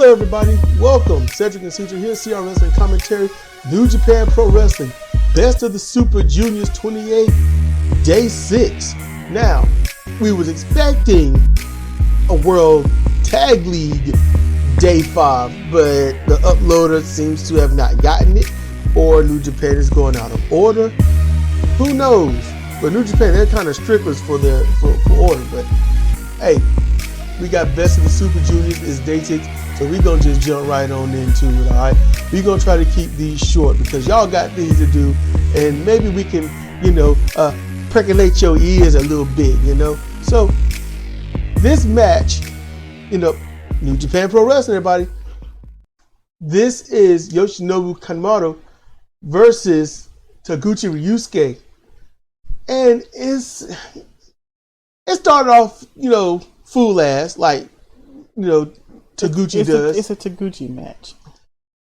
Hello everybody, welcome. Sedrik and Sidra here, CR Wrestling Commentary, New Japan Pro Wrestling, Best of the Super Juniors 28, Day 6. Now, we was expecting a World Tag League Day 5, but the uploader seems to have not gotten it, or New Japan is going out of order. Who knows? But New Japan, they're kind of stricklers for order, but hey, we got Best of the Super Juniors, it's Day 6. So we're going to just jump right on into it, all right? We're going to try to keep these short because y'all got things to do, and maybe we can, percolate your ears a little bit, So this match, New Japan Pro Wrestling, everybody. This is Yoshinobu Kanemaru versus Taguchi Ryusuke. And it started off, fool ass, like, Taguchi does. It's a Taguchi match.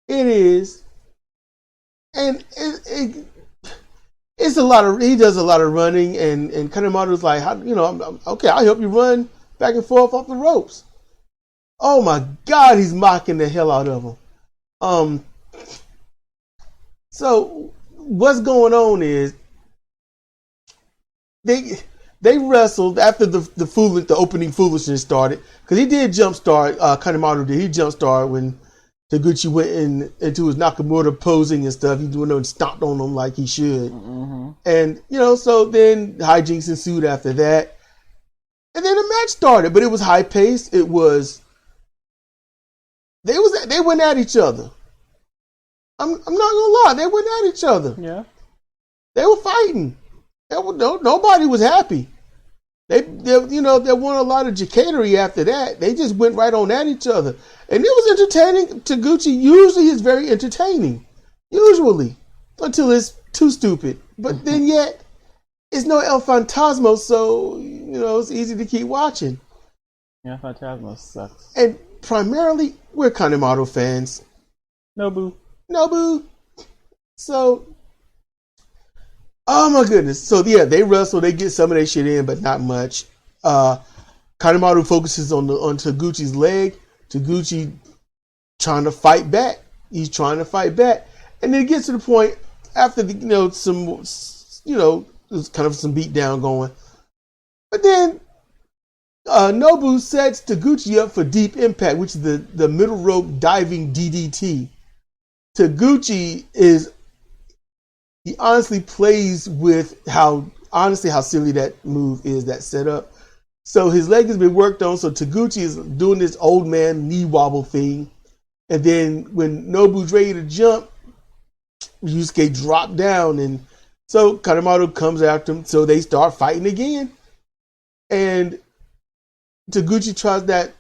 It is, and it's a lot of. He does a lot of running, and Kanemaru's like, I'm okay. I'll help you run back and forth off the ropes. Oh my God, he's mocking the hell out of him. So what's going on is they wrestled after the opening foolishness started, because he did jumpstart. Kanemaru did. He jumpstart when Taguchi went into his Nakamura posing and stuff. He went and stomped on him like he should, and so then hijinks ensued after that, and then the match started. But it was high paced. It was they went at each other. I'm not gonna lie, they went at each other. Yeah, they were fighting. Nobody was happy. There wasn't a lot of chicanery after that. They just went right on at each other. And it was entertaining. Taguchi usually is very entertaining. Usually. Until it's too stupid. But then yet, it's no El Fantasmo, so, it's easy to keep watching. El Fantasmo sucks. And primarily, we're Kanemaru fans. Nobu. So, oh my goodness. So yeah, they wrestle, they get some of their shit in, but not much. Kanemaru focuses on Taguchi's leg. Taguchi trying to fight back. He's trying to fight back. And then it gets to the point after there's kind of some beat down going. But then Nobu sets Taguchi up for deep impact, which is the middle rope diving DDT. Taguchi he honestly plays with how silly that move is, that setup. So his leg has been worked on, so Taguchi is doing this old man knee wobble thing. And then when Nobu's ready to jump, Ryusuke dropped down, and so Kanemaru comes after him, so they start fighting again. And Taguchi tries that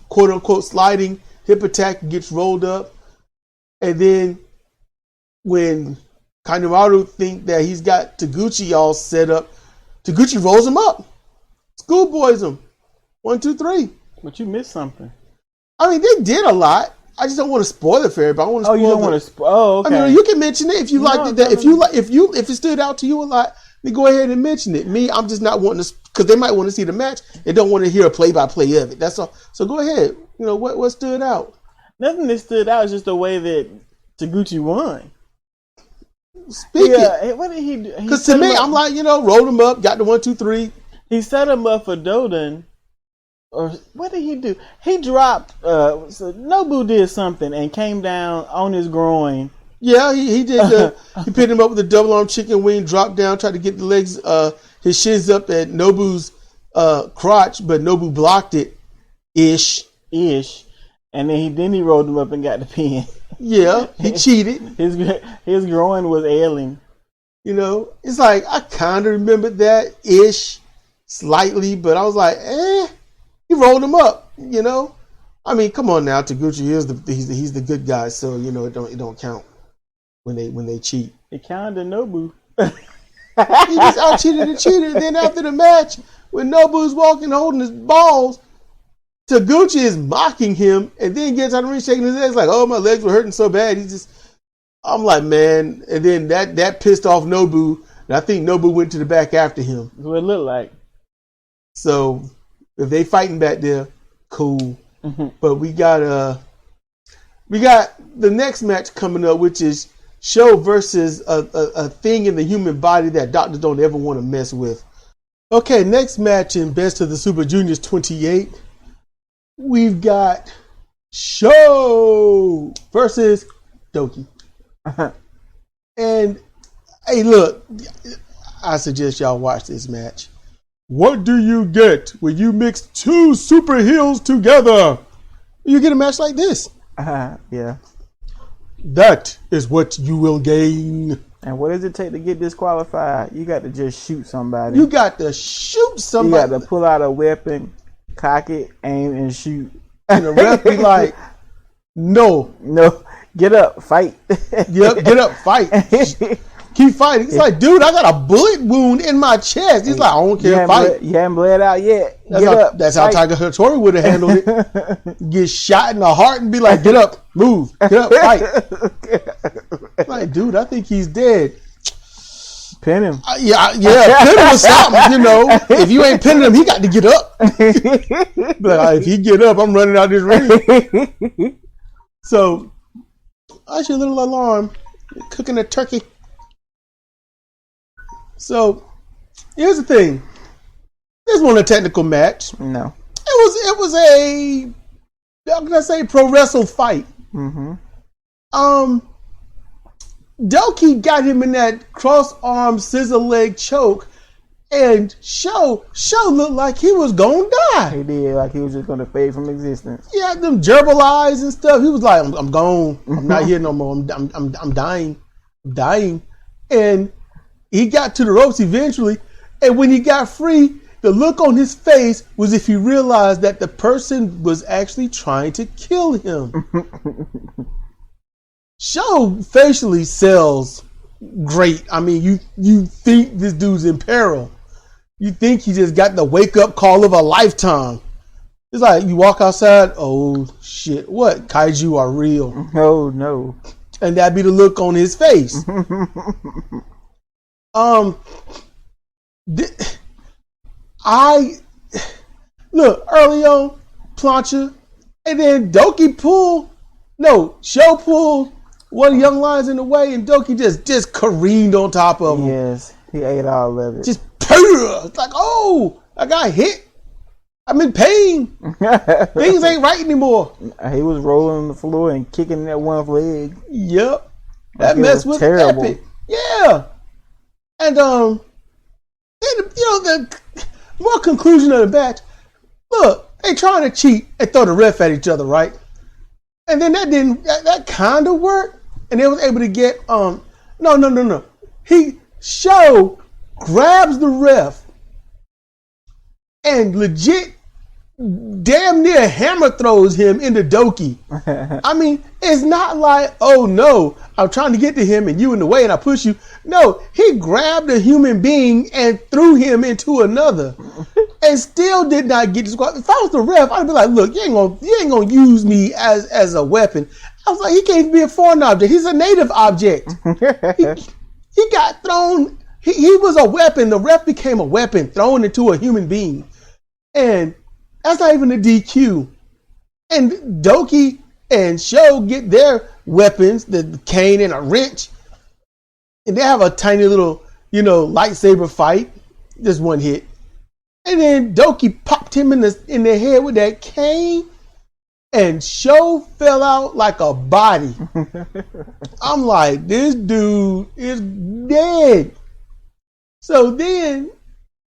quote-unquote sliding hip attack, gets rolled up. And then when Kanemaru think that he's got Taguchi all set up, Taguchi rolls him up. Schoolboys him. 1, 2, 3. But you missed something. I mean, they did a lot. I just don't want to spoil it for everybody. I want to spoil you don't want to spoil. Oh, okay. I mean, you can mention it if you liked it. If it stood out to you a lot, then go ahead and mention it. Me, I'm just not wanting to, because they might want to see the match and don't want to hear a play-by-play of it. That's all. So go ahead. What stood out? Nothing that stood out is just the way that Taguchi won. What did he do? Because to me, I'm like, rolled him up, got the 1, 2, 3. He set him up for Doden. Or what did he do? He dropped. So Nobu did something and came down on his groin. Yeah, he did. He picked him up with a double arm chicken wing, dropped down, tried to get the legs, his shins up at Nobu's crotch, but Nobu blocked it, ish. And then he rolled him up and got the pin. Yeah, he cheated. His groin was ailing. It's like I kind of remembered that ish, slightly, but I was like, he rolled him up. I mean, come on now, Taguchi he's the good guy, so it don't count when they cheat. It counted to Nobu. He just out cheated and cheated. And then after the match, when Nobu's walking holding his balls, Taguchi is mocking him, and then gets out of the ring shaking his head. It's like, oh, my legs were hurting so bad. I'm like, man. And then that pissed off Nobu, and I think Nobu went to the back after him. That's what it looked like. So if they fighting back there, cool. But we got the next match coming up, which is Show versus a thing in the human body that doctors don't ever want to mess with. Okay, next match in Best of the Super Juniors 28. We've got Show versus Doki. And hey, look, I suggest y'all watch this match. What do you get when you mix two super heels together? You get a match like this. Yeah. That is what you will gain. And what does it take to get disqualified? You got to just shoot somebody. You got to shoot somebody. You got to pull out a weapon, cock it, aim, and shoot. And the ref be like, no, get up, fight. Yep, get up, fight. Keep fighting. It's like, dude, I got a bullet wound in my chest. He's like, I don't care, fight. You haven't bled out yet. That's how Tiger Hattori would have handled it. Get shot in the heart and be like, get up, move, get up, fight. Like, dude, I think he's dead. Pin him. Yeah, pin him or something, you know. If you ain't pinning him, he got to get up. But if he get up, I'm running out this ring. So, I should little alarm. Cooking a turkey. So, here's the thing. This wasn't a technical match. No. It was a, how can I say, pro wrestle fight. Doki got him in that cross-arm scissor leg choke, and Show looked like he was gonna die. He did, like he was just gonna fade from existence. He had them gerbil eyes and stuff. He was like, I'm gone. I'm not here no more. I'm dying. I'm dying. And he got to the ropes eventually, and when he got free, the look on his face was if he realized that the person was actually trying to kill him. Show facially sells great. I mean, you think this dude's in peril. You think he just got the wake up call of a lifetime. It's like you walk outside, oh shit, what? Kaiju are real. Oh no. And that'd be the look on his face. Look, early on, Plancha, and then Doki Show pulled one of the young lions in the way, and Doki just careened on top of him. Yes, he ate all of it. Just it's like, oh, I got hit. I'm in pain. Things ain't right anymore. He was rolling on the floor and kicking that one leg. Yep. That mess was terrible. Epic. Yeah. And the more conclusion of the match, look, they trying to cheat and throw the ref at each other, right? And then that kind of worked, and they was able to get no. Show grabs the ref and legit damn near hammer throws him into Doki. I mean, it's not like, oh no, I'm trying to get to him and you in the way and I push you. No, he grabbed a human being and threw him into another and still did not get disqualified. If I was the ref, I'd be like, look, you ain't gonna use me as a weapon. I was like, he can't be a foreign object. He's a native object. He got thrown. He was a weapon. The ref became a weapon thrown into a human being. And that's not even a DQ. And Doki and Show get their weapons, the cane and a wrench. And they have a tiny little, lightsaber fight. Just one hit. And then Doki popped him in the head with that cane. And Show fell out like a body. I'm like, this dude is dead. So then,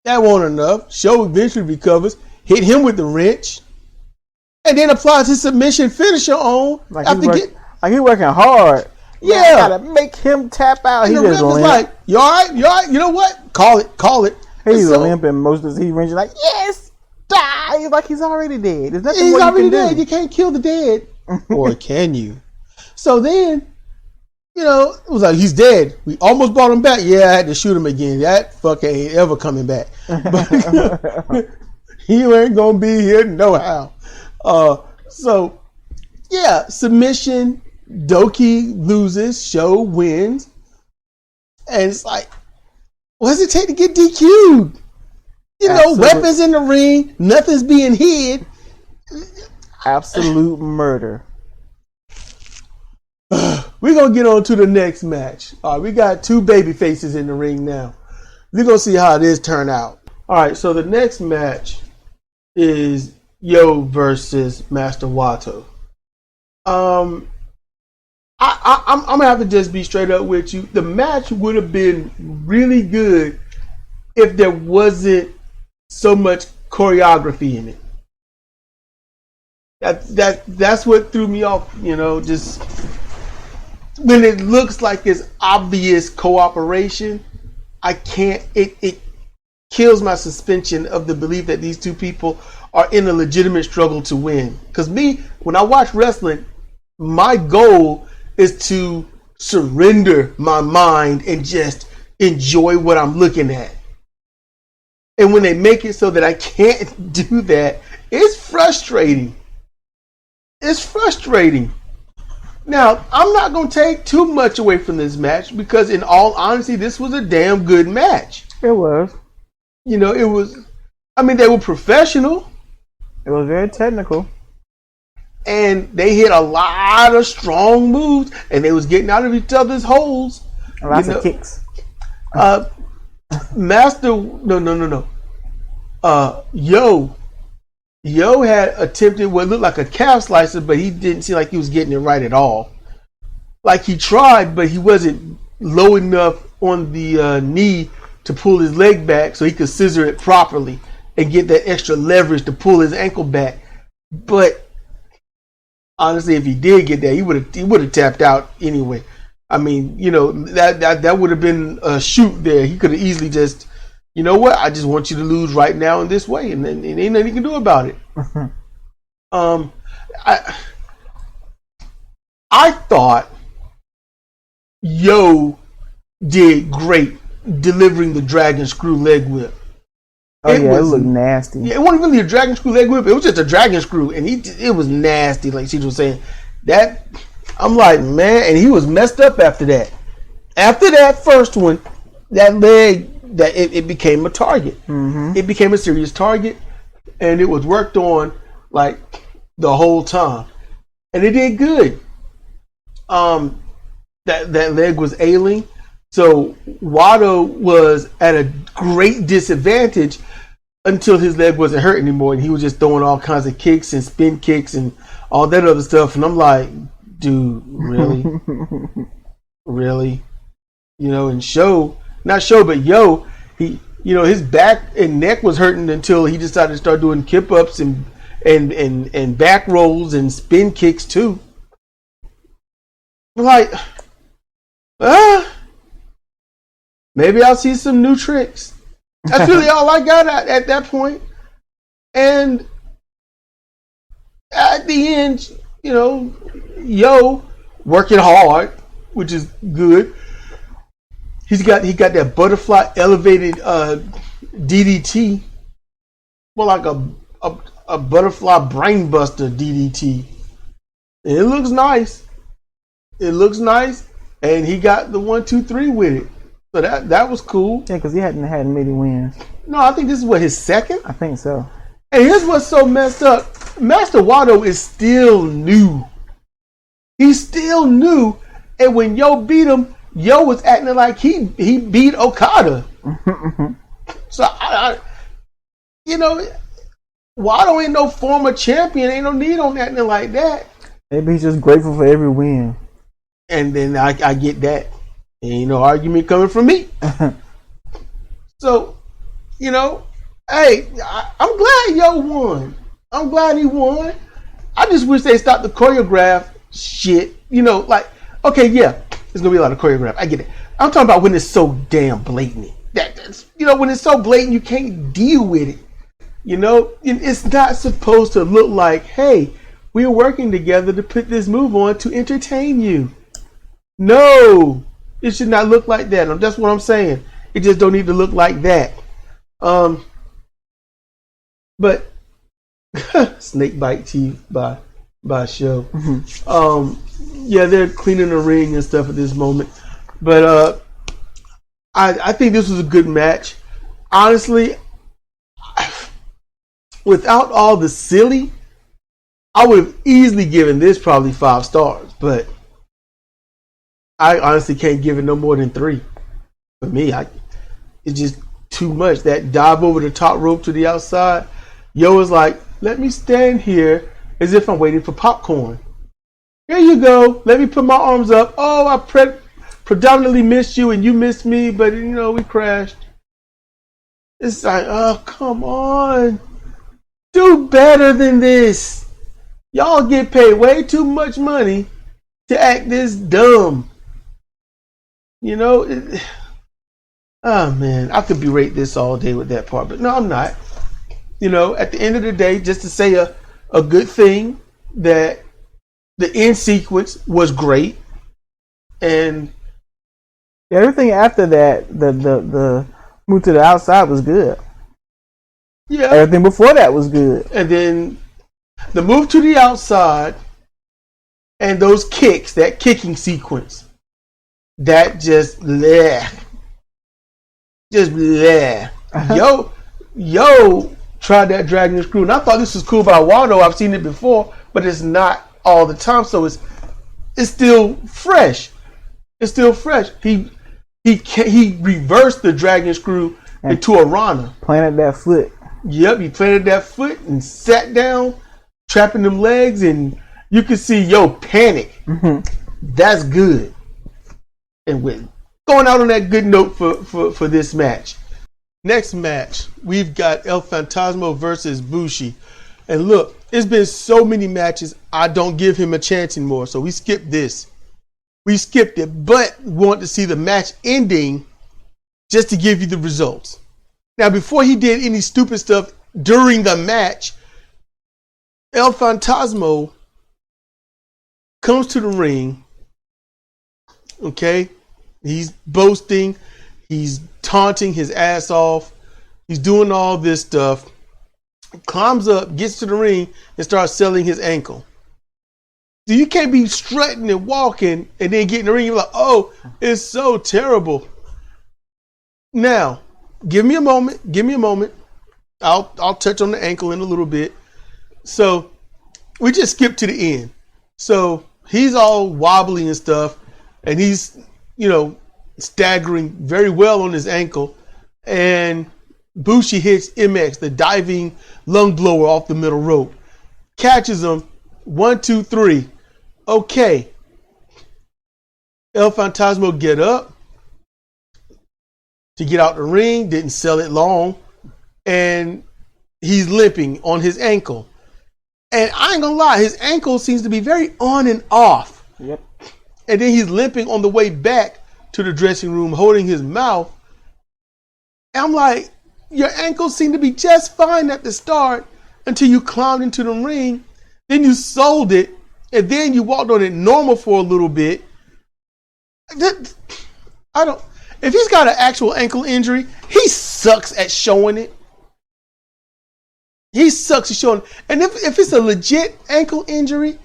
that wasn't enough. Show eventually recovers, hit him with the wrench, and then applies his submission finisher on. Like he's working hard. Yeah. Man, I gotta make him tap out. And the ref was like, you all right? You all right? You know what? Call it. He's limping most of he wrenching like, yes, die. He's like he's already dead. There's nothing he's more already you can dead. do. You can't kill the dead. Or can you? So then, it was like, he's dead. We almost brought him back. Yeah, I had to shoot him again. That fucker ain't ever coming back. But he ain't gonna be here no how. So, yeah, submission. Doki loses. Show wins. And it's like, what does it take to get DQ'd? Absolutely. Weapons in the ring. Nothing's being hid. Absolute murder. We're going to get on to the next match. All right, we got two baby faces in the ring now. We're going to see how this turn out. All right, so the next match is Yo versus Master Wato. I'm going to have to just be straight up with you. The match would have been really good if there wasn't so much choreography in it. That's what threw me off, just when it looks like it's obvious cooperation, I can't, it kills my suspension of the belief that these two people are in a legitimate struggle to win. Because when I watch wrestling, my goal is to surrender my mind and just enjoy what I'm looking at. And when they make it so that I can't do that, it's frustrating. It's frustrating. Now, I'm not going to take too much away from this match because, in all honesty, this was a damn good match. It was. It was, they were professional. It was very technical. And they hit a lot of strong moves, and they was getting out of each other's holes. Lots of kicks. No. Yo had attempted what looked like a calf slicer, but he didn't seem like he was getting it right at all. Like he tried, but he wasn't low enough on the knee to pull his leg back so he could scissor it properly and get that extra leverage to pull his ankle back. But honestly, if he did get that, he would have tapped out anyway. That would have been a shoot there. He could have easily just, you know what? I just want you to lose right now in this way, and then ain't nothing you can do about it. I thought Yo did great delivering the dragon screw leg whip. It looked nasty. Yeah, it wasn't really a dragon screw leg whip. It was just a dragon screw, and it was nasty. Like Sidra was saying, that I'm like, man, and he was messed up after that. After that first one, that leg. That it became a target. Mm-hmm. It became a serious target, and it was worked on like the whole time, and it did good. That leg was ailing, so Wato was at a great disadvantage until his leg wasn't hurt anymore, and he was just throwing all kinds of kicks and spin kicks and all that other stuff. And I'm like, dude, really, really, and but Yo, he, his back and neck was hurting until he decided to start doing kip ups and back rolls and spin kicks too. I'm like, maybe I'll see some new tricks. That's really all I got at that point. And at the end, Yo working hard, which is good. He got that butterfly elevated DDT, more like a butterfly brainbuster DDT. And it looks nice. And he got the 1, 2, 3 with it. So that was cool. Yeah, because he hadn't had many wins. No, I think this is his second. I think so. And here's what's so messed up: Master Wato is still new. He's still new, and when Yo beat him, Yo was acting like he beat Okada. So Wato ain't no former champion. Ain't no need on acting like that. Maybe he's just grateful for every win. And then I get that. Ain't no argument coming from me. So, hey, I'm glad Yo won. I'm glad he won. I just wish they stopped the choreograph shit. Okay, yeah. There's gonna be a lot of choreograph. I get it. I'm talking about when it's so damn blatant. That's when it's so blatant you can't deal with it. It's not supposed to look like, hey, we're working together to put this move on to entertain you. No, it should not look like that. That's what I'm saying. It just don't need to look like that. But snake bite teeth by Show. Mm-hmm. Yeah, they're cleaning the ring and stuff at this moment. But I think this was a good match. Honestly, without all the silly, I would have easily given this probably 5 stars, but I honestly can't give it no more than 3. For me, it's just too much. That dive over the top rope to the outside. Yo was like, let me stand here as if I'm waiting for popcorn. Here you go. Let me put my arms up. Oh, I predominantly missed you and you missed me, but we crashed. It's like, oh, come on. Do better than this. Y'all get paid way too much money to act this dumb. Oh man, I could berate this all day with that part, but no, I'm not. At the end of the day, just to say a good thing, that the end sequence was great, and everything after that, the move to the outside was good. Yeah, everything before that was good, and then the move to the outside and those kicks, that kicking sequence, that just bleh. Yo tried that dragon screw, and I thought this was cool by Wano. I've seen it before, but it's not all the time, so it's still fresh. It's still fresh. He reversed the dragon screw into a Rana. Planted that foot. Yep, he planted that foot and sat down, trapping them legs, and you could see panic. Mm-hmm. That's good. And with going out on that good note for this match. Next match, we've got El Fantasmo versus Bushi. And look, it's been so many matches, I don't give him a chance anymore. So we skipped this. We skipped it, but we want to see the match ending just to give you the results. Now, before he did any stupid stuff during the match, El Fantasmo comes to the ring. Okay? He's boasting. He's taunting his ass off. He's doing all this stuff. Climbs up, gets to the ring, and starts selling his ankle. So you can't be strutting and walking and then get in the ring. You're like, oh, it's so terrible. Now, give me a moment. Give me a moment. I'll touch on the ankle in a little bit. So we just skipped to the end. So he's all wobbly and stuff, and he's, staggering very well on his ankle. And Bushi hits MX, the diving lung blower off the middle rope. Catches him. 1, 2, 3. Okay. El Fantasmo get up to get out the ring. Didn't sell it long. And he's limping on his ankle. And I ain't gonna lie, his ankle seems to be very on and off. Yep. And then he's limping on the way back to the dressing room, holding his mouth. And I'm like, your ankles seem to be just fine at the start until you climbed into the ring. Then you sold it, and then you walked on it normal for a little bit. If he's got an actual ankle injury, he sucks at showing it. He sucks at showing it. And if it's a legit ankle injury,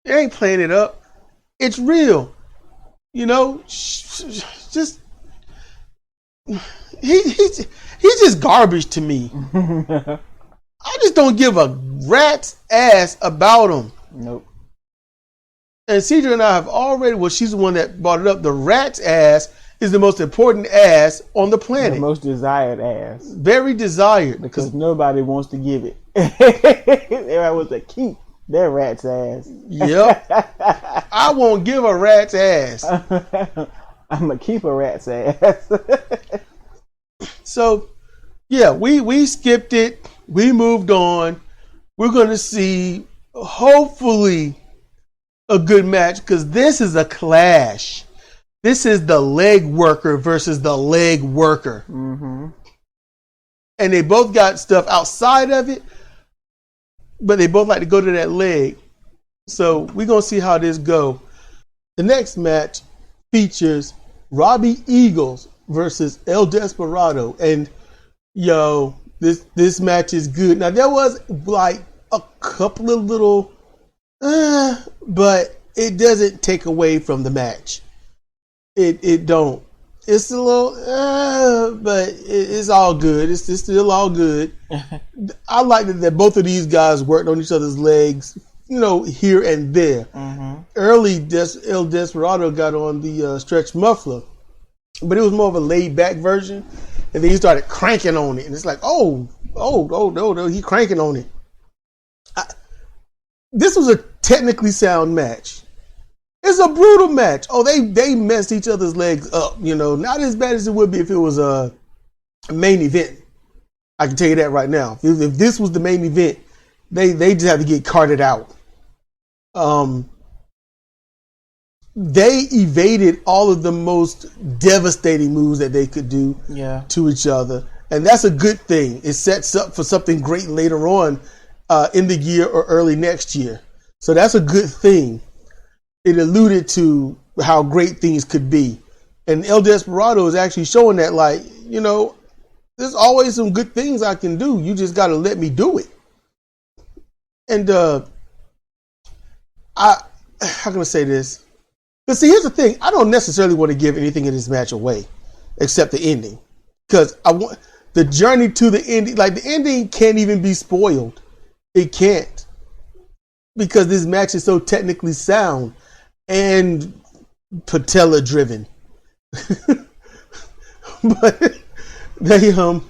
they ain't playing it up. It's real. Just he's just garbage to me. I just don't give a rat's ass about him. Nope. And Sidra and I have already, she's the one that brought it up. The rat's ass is the most important ass on the planet. The most desired ass. Very desired. Because nobody wants to give it. Everybody wants to keep their rat's ass. Yep. I won't give a rat's ass. I'm going to keep a rat's ass. So, yeah, we skipped it. We moved on. We're going to see, hopefully, a good match, because this is a clash. This is the leg worker versus the leg worker. Mm-hmm. And they both got stuff outside of it, but they both like to go to that leg. So we're going to see how this go. The next match features Robbie Eagles versus El Desperado. And, this match is good. Now, there was like a couple of little, but it doesn't take away from the match. It don't. It's a little, but it's all good. It's still all good. I like that both of these guys worked on each other's legs, here and there. Mm-hmm. Early, El Desperado got on the stretch muffler, but it was more of a laid back version. And then he started cranking on it, and it's like, oh, no, he cranking on it. This was a technically sound match. It's a brutal match. Oh, they messed each other's legs up. Not as bad as it would be if it was a main event. I can tell you that right now. If this was the main event, they just have to get carted out. They evaded all of the most devastating moves that they could do to each other, and that's a good thing. It sets up for something great later on in the year or early next year. So that's a good thing. It alluded to how great things could be. And El Desperado is actually showing that, there's always some good things I can do. You just got to let me do it. And how can I say this? But see, here's the thing. I don't necessarily want to give anything in this match away except the ending. Because I want the journey to the ending. Like, the ending can't even be spoiled. It can't. Because this match is so technically sound and patella driven. But they how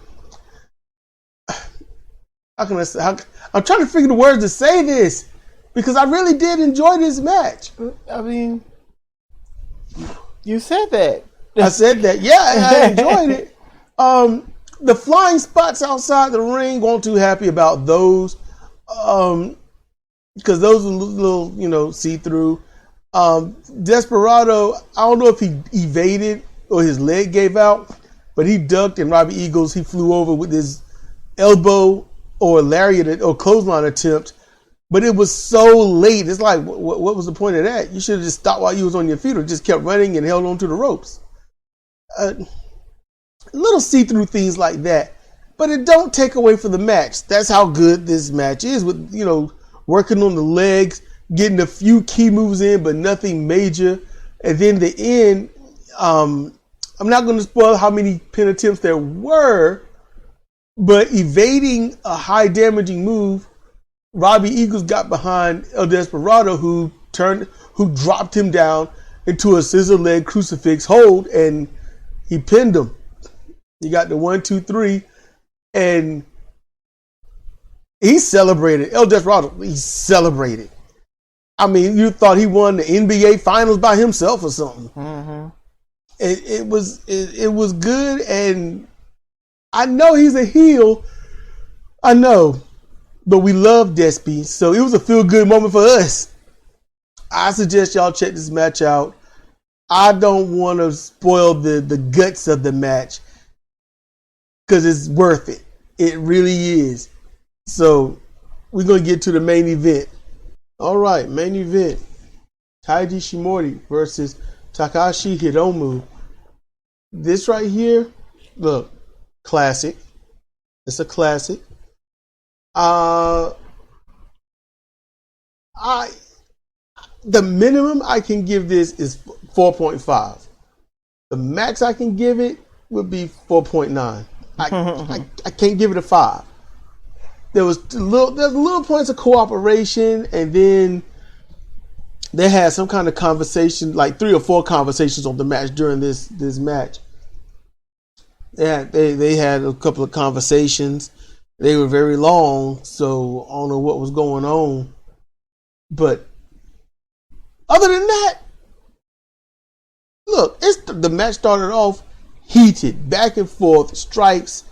can I say, I'm trying to figure the words to say this because I really did enjoy this match. I mean, you said that. I said that. Yeah, I enjoyed it. The flying spots outside the ring, weren't too happy about those. Because those are a little, see-through. Desperado, I don't know if he evaded or his leg gave out, but he ducked, and Robbie Eagles, he flew over with his elbow or lariat or clothesline attempt, but it was so late. It's like, what was the point of that? You should have just stopped while you was on your feet or just kept running and held on to the ropes. Little see-through things like that, but it don't take away from the match. That's how good this match is with, working on the legs, getting a few key moves in, but nothing major. And then the end, I'm not going to spoil how many pin attempts there were, but evading a high damaging move, Robbie Eagles got behind El Desperado, who dropped him down into a scissor leg crucifix hold, and he pinned him. He got the 1, 2, 3, and he celebrated. El Desperado, he celebrated. I mean, you thought he won the NBA Finals by himself or something. Mm-hmm. It was good, and I know he's a heel. I know, but we love Despy, so it was a feel-good moment for us. I suggest y'all check this match out. I don't want to spoil the guts of the match because it's worth it. It really is. So we're going to get to the main event. All right, main event. Taiji Shimori versus Takashi Hiromu. This right here, look, classic. It's a classic. The minimum I can give this is 4.5. The max I can give it would be 4.9. I can't give it a 5. There's little points of cooperation, and then they had some kind of conversation, like 3 or 4 conversations on the match during this match. They had a couple of conversations. They were very long, so I don't know what was going on. But other than that, look, the match started off heated, back and forth, strikes,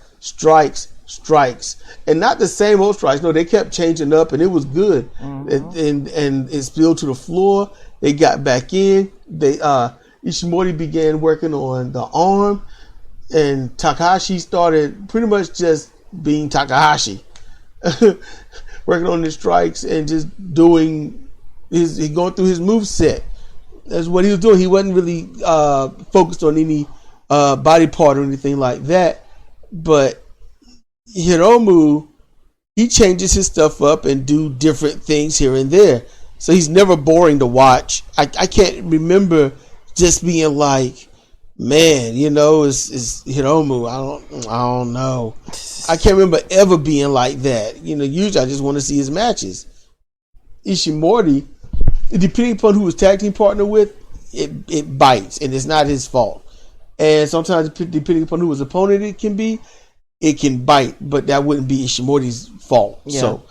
and not the same old strikes. No, they kept changing up, and it was good. Mm-hmm. And it spilled to the floor. They got back in. Ishimori began working on the arm, and Takahashi started pretty much just being Takahashi, working on the strikes and just doing going through his move set. That's what he was doing. He wasn't really focused on any body part or anything like that. But Hiromu, he changes his stuff up and do different things here and there. So he's never boring to watch. I can't remember just being like, man, it's Hiromu. I don't know. I can't remember ever being like that. Usually I just want to see his matches. Ishimori, depending upon who his tag team partner with, it bites, and it's not his fault. And sometimes, depending upon who his opponent it can bite, but that wouldn't be Ishimori's fault. Yeah. So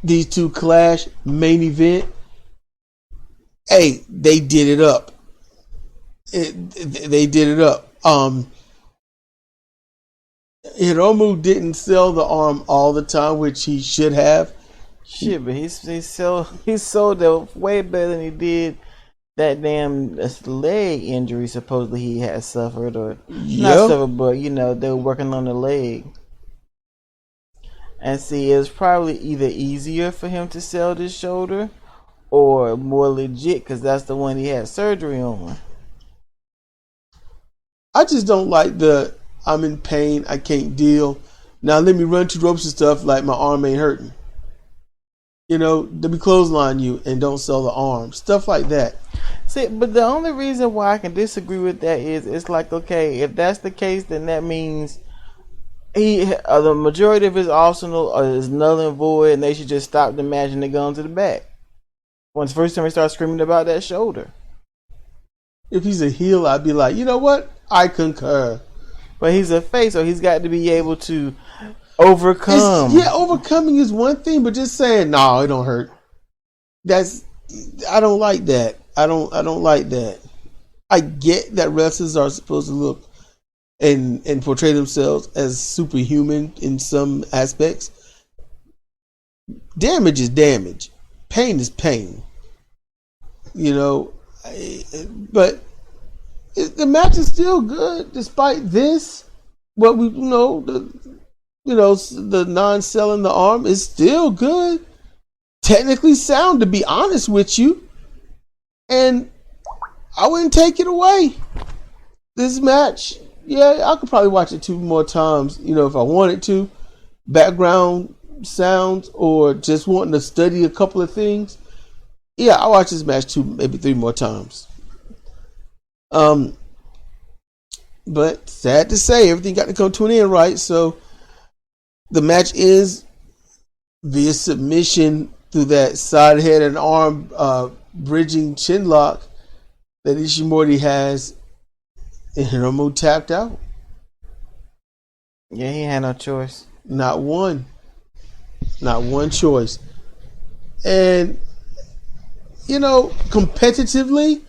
these two clash, main event. Hey, they did it up. They did it up. Hiromu didn't sell the arm all the time, which he should have. Shit, but he sold it way better than he did that damn leg injury supposedly he had suffered, or not suffered, but they were working on the leg. And see, it's probably either easier for him to sell this shoulder or more legit, because that's the one he had surgery on. I just don't like I'm in pain, I can't deal. Now let me run 2 ropes and stuff like my arm ain't hurting. Let me clothesline you and don't sell the arm. Stuff like that. See, but the only reason why I can disagree with that is it's like, okay, if that's the case, then that means the majority of his arsenal is null and void, and they should just stop the match and they go into the back. Once first time he starts screaming about that shoulder. If he's a heel, I'd be like, you know what? I concur. But he's a face, so he's got to be able to overcome. Overcoming is one thing, but just saying, no, it don't hurt. I don't like that. I don't like that. I get that wrestlers are supposed to look and portray themselves as superhuman in some aspects. Damage is damage. Pain is pain. But the match is still good despite this. What we the non-selling the arm is still good. Technically sound, to be honest with you. And I wouldn't take it away. This match, I could probably watch it 2 more times, if I wanted to. Background sounds or just wanting to study a couple of things. I'll watch this match 2, maybe 3 more times. But sad to say, everything got to come to an end, right? So the match is via submission through that side head and arm bridging chin lock that Ishimori has, and Hiromu tapped out. Yeah, he had no choice. Not one choice. And competitively,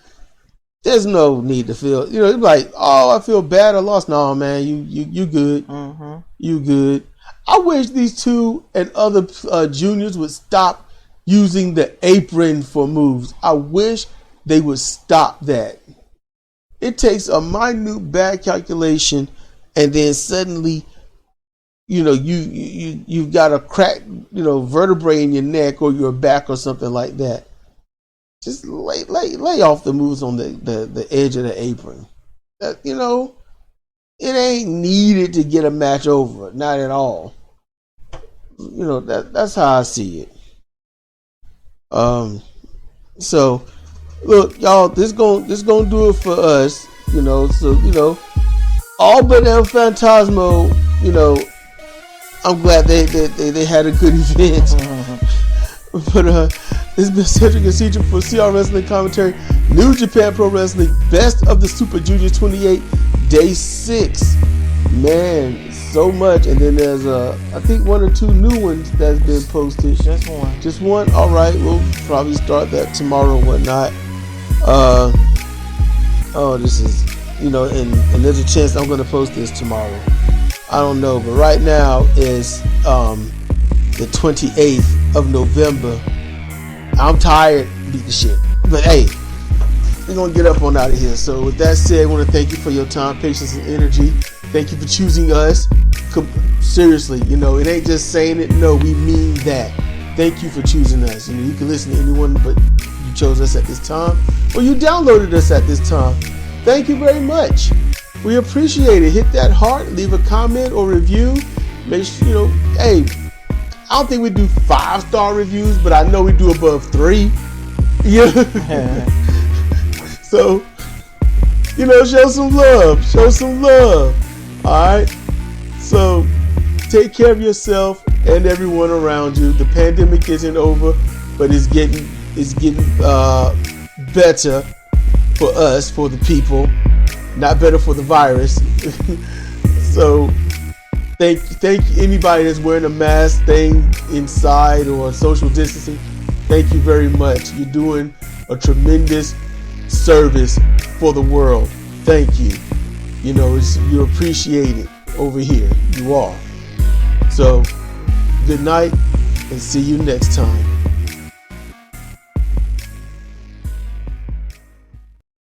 there's no need to feel, like, oh, I feel bad I lost. No, man, you good. Mm-hmm. You good. I wish these 2 and other juniors would stop using the apron for moves. I wish they would stop that. It takes a minute bad calculation, and then suddenly, you've got a cracked, vertebrae in your neck or your back or something like that. Just lay off the moves on the edge of the apron. It ain't needed to get a match over. Not at all. That's how I see it. So look, y'all, this gonna do it for us. So all but El Phantasmo. I'm glad they had a good event. But this has been Sedrik and Sidra for CR Wrestling Commentary, New Japan Pro Wrestling, Best of the Super Juniors 28, Day 6. Man, so much. And then there's I think 1 or 2 new ones that's been posted. Just one? All right, we'll probably start that tomorrow or whatnot. This is, and there's a chance I'm going to post this tomorrow. I don't know, but right now is the 28th of November. I'm tired, beat the shit. But hey, we're going to get up on out of here. So with that said, I want to thank you for your time, patience, and energy. Thank you for choosing us. Seriously, it ain't just saying it. No, we mean that. Thank you for choosing us. You can listen to anyone, but you chose us at this time, or you downloaded us at this time. Thank you very much. We appreciate it. Hit that heart, leave a comment or review. Make sure, hey, I don't think we do 5-star reviews, but I know we do above 3. Yeah. So show some love. Show some love. All right. So take care of yourself and everyone around you. The pandemic isn't over, but it's getting better for us, for the people. Not better for the virus. So thank anybody that's wearing a mask, staying inside or social distancing. Thank you very much. You're doing a tremendous service for the world. Thank you. You're appreciated over here. You are. So good night and see you next time.